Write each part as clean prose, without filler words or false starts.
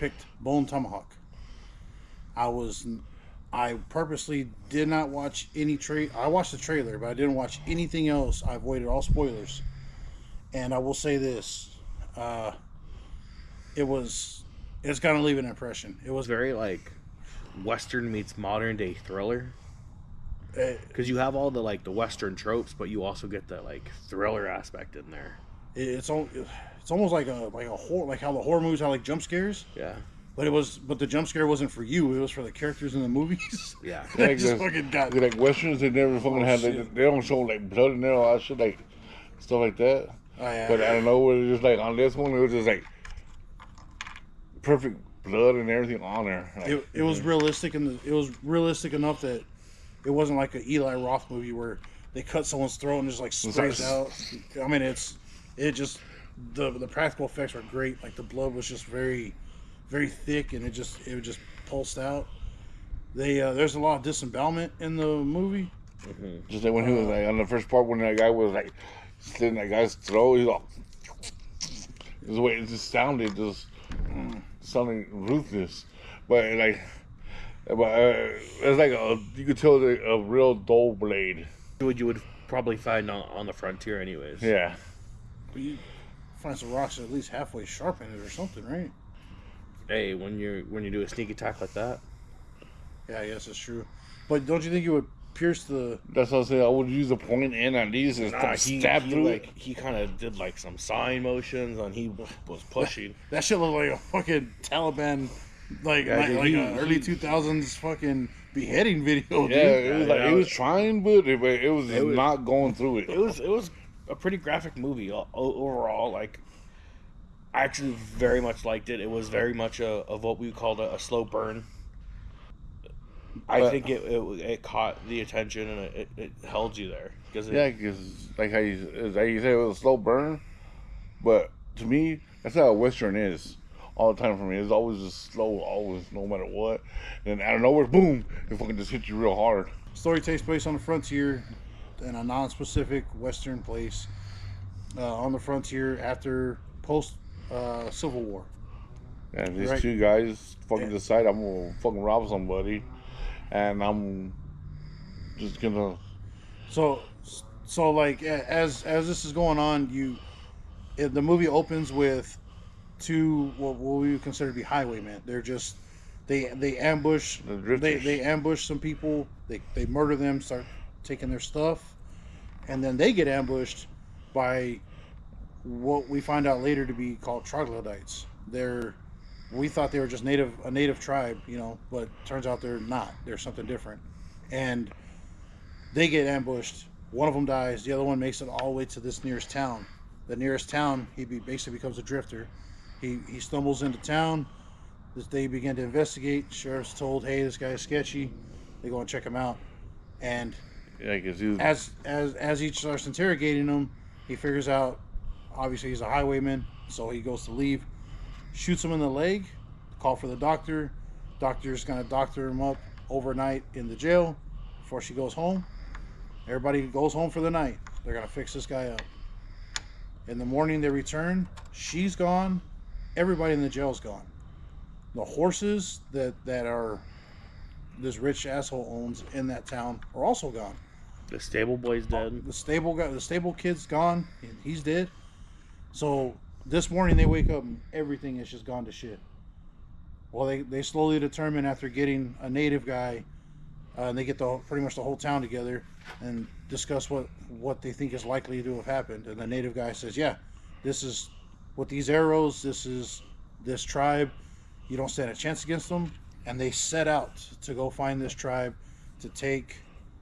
picked Bone Tomahawk. I purposely did not watch any I watched the trailer, but I didn't watch anything else. I avoided all spoilers. And I will say this, it's gonna leave an impression. It was Very like Western meets modern day thriller. uh, Because you have all the like the Western tropes, but you also get the like thriller aspect in there. it's almost like a horror, like how the horror movies have like jump scares. Yeah. But the jump scare wasn't for you. It was for the characters in the movies. Yeah. They just fucking got. Like Westerns, they never fucking have. They don't show like blood in there, all that shit, like stuff like that. Oh, yeah. But I don't know, it was just like on this one, it was just like perfect blood and everything on there. Like, It was realistic, and it was realistic enough that it wasn't like an Eli Roth movie where they cut someone's throat and just like sprays out. I mean, the practical effects were great. Like the blood was just very, very thick, and it just pulsed out. There's a lot of disembowelment in the movie. just like when he was like on the first part when that guy was like slitting that guy's throat, he's all. The way it just sounded, sounding ruthless, but it's like you could tell a real dull blade. What you would probably find on the frontier, anyways. Yeah. But you find some rocks at least halfway sharp in it or something, right? Hey, when you do a sneak attack like that. Yeah, I guess it's true. But don't you think it would pierce the? That's what I'm saying. I would use a point in at least and stab through it. He kind of did like some sign motions, and he was pushing. That shit looked like a fucking Taliban, like Yeah, dude, a early 2000s fucking beheading video. Yeah, Dude. it was like it was trying, but it was not going through it. It was a pretty graphic movie overall. Like, I actually very much liked it. It was very much of what we called a slow burn. I think it caught the attention and it held you there because like how you said, it was a slow burn, but to me that's how a Western is all the time for me. It's always just slow, always, no matter what. And out of nowhere, boom, it fucking just hit you real hard. Story takes place on the frontier in a non-specific Western place on the frontier after post Civil War. And these two guys fucking decide I'm gonna fucking rob somebody. And I'm just gonna. So like as this is going on, the movie opens with two what we would consider to be highwaymen. They're just they ambush they ambush some people. They murder them, start taking their stuff, and then they get ambushed by what we find out later to be called troglodytes. We thought they were just a native tribe, but turns out they're not. They're something different. And they get ambushed. One of them dies. The other one makes it all the way to this nearest town. The nearest town, he basically becomes a drifter. He stumbles into town. They begin to investigate. Sheriff's told, hey, this guy is sketchy. They go and check him out. And as he starts interrogating him, he figures out, obviously he's a highwayman, so he goes to leave. Shoots him in the leg, call for the doctor. Doctor's gonna doctor him up overnight in the jail before she goes home. Everybody goes home for the night. They're gonna fix this guy up. In the morning they return. She's gone. Everybody in the jail's gone. The horses that are this rich asshole owns in that town are also gone. The stable boy's dead. The stable kid's gone. He's dead. So this morning they wake up and everything is just gone to shit. Well, they slowly determine after getting a native guy, and they get pretty much the whole town together and discuss what they think is likely to have happened. And the native guy says, yeah, this is with these arrows, this is this tribe. You don't stand a chance against them. And they set out to go find this tribe, to take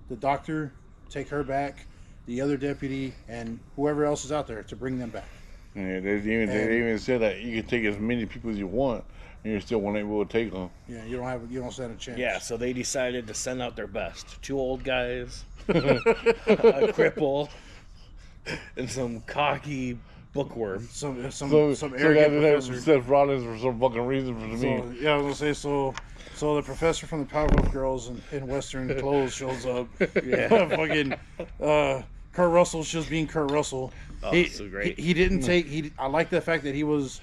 the doctor, take her back, the other deputy, and whoever else is out there, to bring them back. Yeah, they even said that you can take as many people as you want, and you still won't able to take them. Yeah, you don't stand a chance. Yeah, so they decided to send out their best. 2 old guys, a cripple, and some cocky bookworm. Some arrogant professor. Seth Rollins for some fucking reason for me. Yeah, I was gonna say so the professor from the Powerpuff Girls in Western clothes shows up. Yeah, fucking Kurt Russell's just being Kurt Russell. Oh, so great. He didn't take. I like the fact that he wasn't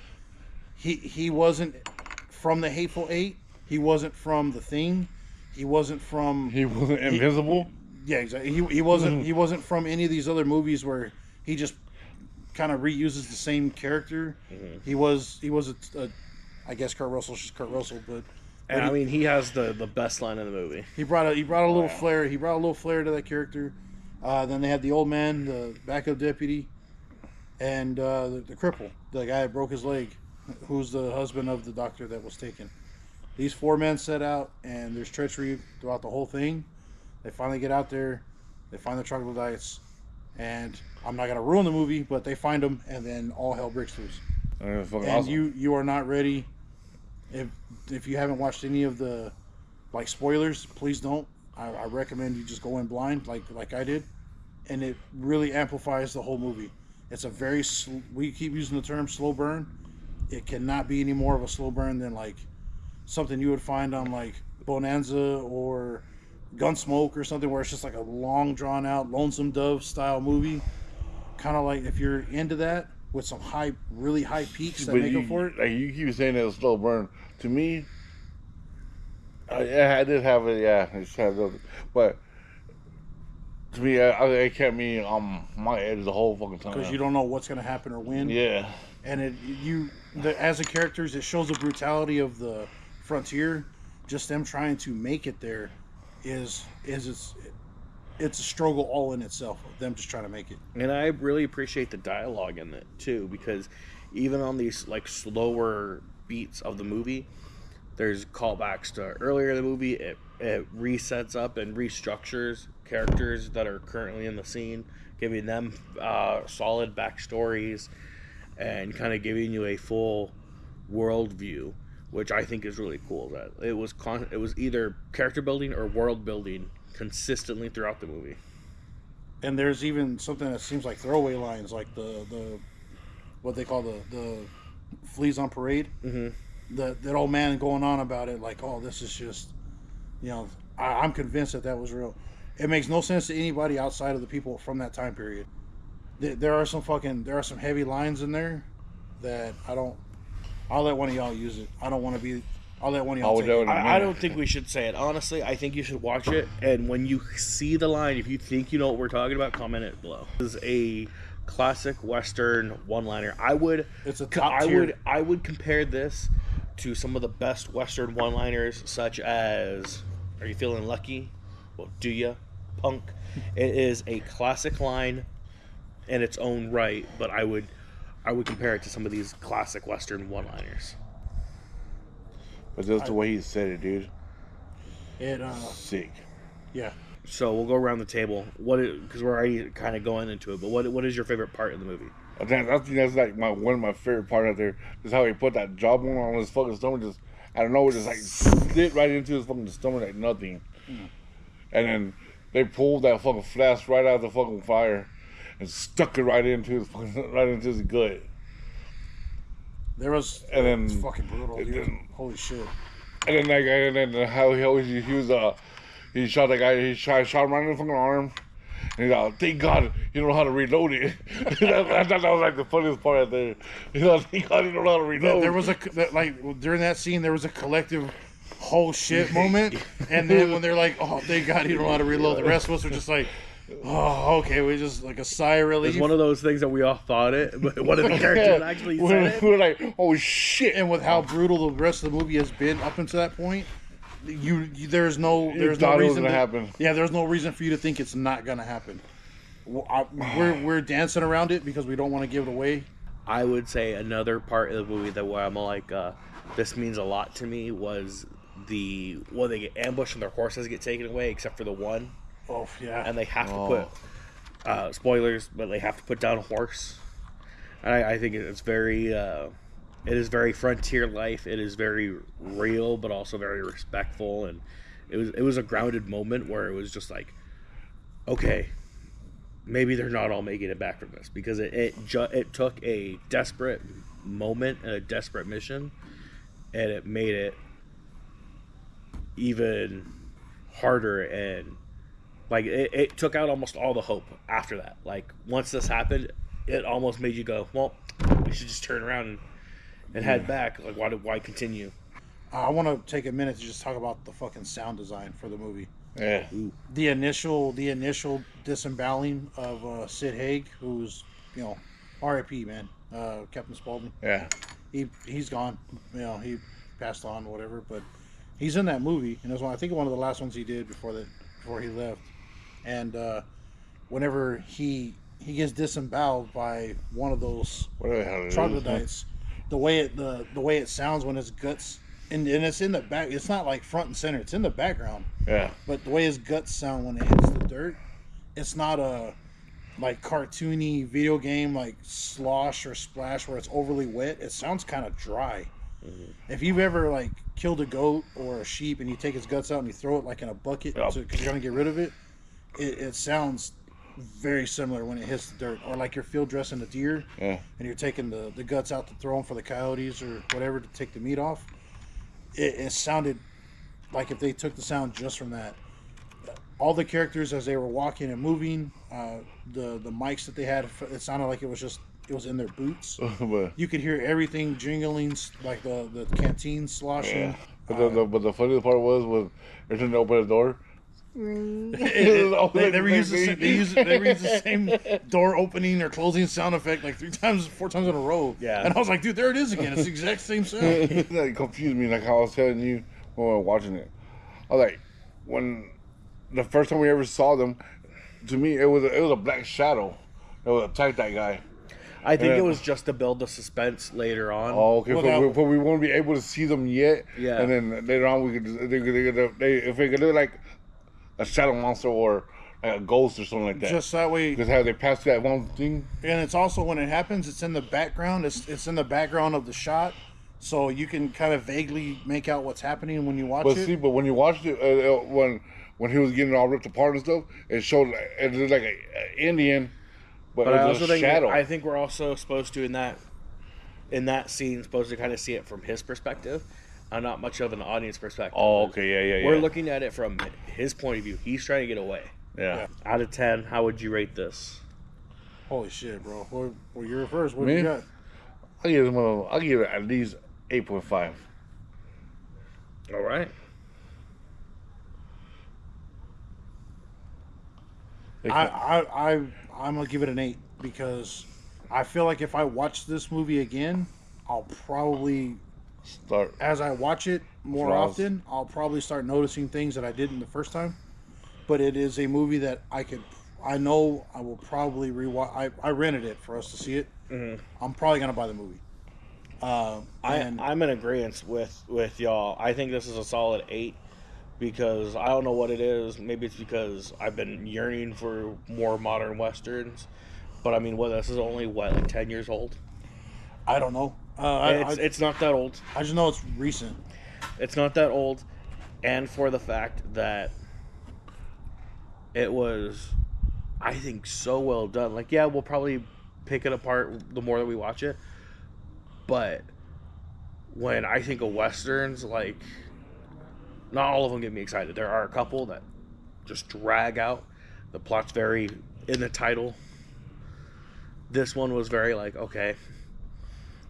from the Hateful Eight. He wasn't from The Thing. He wasn't from. He wasn't invisible. Yeah, exactly. He wasn't. He wasn't from any of these other movies where he just kind of reuses the same character. Mm-hmm. He was a I guess Kurt Russell's just Kurt Russell, but And I mean, he has the best line in the movie. he brought a little flair. He brought a little flair to that character. Then they had the old man, the backup deputy, and the cripple, the guy that broke his leg, who's the husband of the doctor that was taken. These 4 men set out, and there's treachery throughout the whole thing. They finally get out there. They find the troglodytes, and I'm not gonna ruin the movie, but they find them, and then all hell breaks loose. And And you are not ready. If you haven't watched any of the spoilers, please don't. I recommend you just go in blind like I did, and it really amplifies the whole movie. It's a very we keep using the term slow burn. It cannot be any more of a slow burn than something you would find on Bonanza or Gunsmoke or something, where it's just a long drawn out Lonesome Dove style movie. Kind of like if you're into that with some really high peaks that make up for it. Like you keep saying it's a slow burn. To me, I did have it. Yeah, I just had those, but to me, I kept me on my edge the whole fucking time. Because you don't know what's going to happen or when. Yeah. And as the characters, it shows the brutality of the frontier. Just them trying to make it there it's a struggle all in itself. Them just trying to make it. And I really appreciate the dialogue in it too, because even on these slower beats of the movie, there's callbacks to earlier in the movie. It resets up and restructures characters that are currently in the scene, giving them solid backstories and kind of giving you a full world view, which I think is really cool. That it was either character building or world building consistently throughout the movie. And there's even something that seems like throwaway lines, like the what they call the fleas on parade. Mm-hmm. That old man going on about it, oh, this is just, I'm convinced that was real. It makes no sense to anybody outside of the people from that time period. There are some heavy lines in there that I'll let one of y'all use it. I'll let one of y'all take it. I don't think we should say it. Honestly, I think you should watch it, and when you see the line, if you think you know what we're talking about, comment it below. This is a classic Western one-liner. It's a top tier. I would compare this to some of the best Western one-liners, such as "Are you feeling lucky? Well, do ya, punk?" It is a classic line in its own right, but I would compare it to some of these classic Western one-liners. But just the way he said it, dude. Sick. Yeah. So we'll go around the table. Because we're already kind of going into it, but what is your favorite part of the movie? I think that's one of my favorite parts out there. Is how he put that jawbone on his fucking stomach, just out of nowhere, just slid right into his fucking stomach like nothing. Mm. And then they pulled that fucking flask right out of the fucking fire and stuck it right into his gut. It's fucking brutal, dude. Holy shit. And then how he shot that guy. He shot him right in the fucking arm. And he's like, thank God you don't know how to reload it. I thought that was the funniest part out there. Thank God you don't know how to reload. There was during that scene, there was a collective whole shit moment. And then when they're like, oh, thank God you don't know how to reload, the rest of us were just like, oh, okay, we just a sigh of relief. It's one of those things that we all thought it, but one of the characters actually said it. We're like, oh shit! And with how brutal the rest of the movie has been up until that point, there's no reason to happen. Yeah, there's no reason for you to think it's not gonna happen. We're dancing around it because we don't want to give it away. I would say another part of the movie that where I'm like, this means a lot to me was they get ambushed and their horses get taken away, except for the one. Oh yeah. And they have to put spoilers, but they have to put down a horse. And I think it's very it is very frontier life. It is very real, but also very respectful, and it was a grounded moment where it was just like, okay, maybe they're not all making it back from this, because it took a desperate moment and a desperate mission, and it made it even harder, and it took out almost all the hope after that. Like, once this happened, it almost made you go, well, we should just turn around and head back. Like, why continue? I want to take a minute to just talk about the fucking sound design for the movie. Yeah. The initial disemboweling of Sid Haig, who's R.I.P. man, Captain Spaulding. Yeah. He's gone. He passed on, whatever. But he's in that movie, and it was I think one of the last ones he did before he left. And whenever he gets disemboweled by one of those Whatever the hell it is, troglodytes, the way it sounds when his guts and it's in the back. It's not like front and center. It's in the background. Yeah. But the way his guts sound when it hits the dirt, it's not a like cartoony video game like slosh or splash where it's overly wet. It sounds kind of dry. Mm-hmm. If you've ever like killed a goat or a sheep and you take its guts out and you throw it like in a bucket because you're gonna get rid of it, it sounds very similar when it hits the dirt. Or like you're field dressing a deer and you're taking the guts out to throw them for the coyotes or whatever to take the meat off. It sounded like if they took the sound just from that. All the characters as they were walking and moving, the mics that they had, it sounded like it was in their boots. You could hear everything jingling, like the canteen sloshing. Yeah. But the funniest part was every time they open the door. They reuse the same door opening or closing sound effect like 4 times in a row. Yeah. And I was like, dude, there it is again. It's the exact same sound. That confused me, like how I was telling you when we were watching it. I was like, when the first time we ever saw them, to me it was a black shadow that would attack that guy. I think it was just to build the suspense later on. Oh, okay. But we won't be able to see them yet. Yeah. And then later on, we could if it could look like a shadow monster or like a ghost or something like that. Just that way. Because how they passed that one thing. And it's also when it happens, it's in the background. It's in the background of the shot, so you can kind of vaguely make out what's happening when you watch it. But when you watched it, when he was getting all ripped apart and stuff, it showed it looked like an Indian, but it I was also a shadow. I think we're also supposed to in that scene supposed to kind of see it from his perspective. Not much of an audience perspective. Oh, okay, yeah. We're looking at it from his point of view. He's trying to get away. Yeah. Out of 10, how would you rate this? Holy shit, bro! Well, you're first. What do Me? you got? I'll give it at least 8.5. All right. I'm gonna give it an 8 because I feel like if I watch this movie again, I'll probably as I watch it more often, I'll probably start noticing things that I didn't the first time. But it is a movie that I know I will probably rewatch. I rented it for us to see it. Mm-hmm. I'm probably gonna buy the movie. I'm in agreement with y'all. I think this is a solid 8 because I don't know what it is. Maybe it's because I've been yearning for more modern westerns. But I mean, this is only like 10 years old. I don't know. It's not that old. I just know it's recent. It's not that old, and for the fact that it was, I think, so well done. Like, yeah, we'll probably pick it apart the more that we watch it, but when I think of westerns, like, not all of them get me excited. There are a couple that just drag out. The plot's very in the title. This one was very like, okay,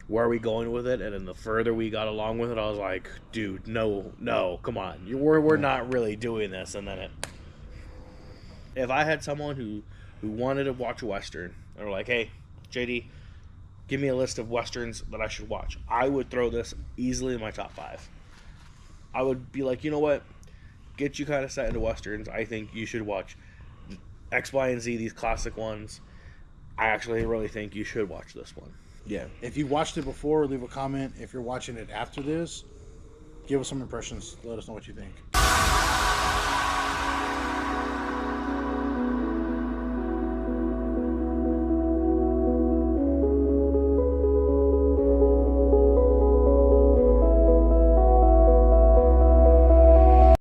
where are we going with it? And then the further we got along with it, I was like, dude, no, come on. We're not really doing this. And then if I had someone who wanted to watch a Western, and were like, hey, JD, give me a list of Westerns that I should watch, I would throw this easily in my top 5. I would be like, you know what? Get you kind of set into Westerns. I think you should watch X, Y, and Z, these classic ones. I actually really think you should watch this one. Yeah. If you watched it before, leave a comment. If you're watching it after this, give us some impressions. Let us know what you think.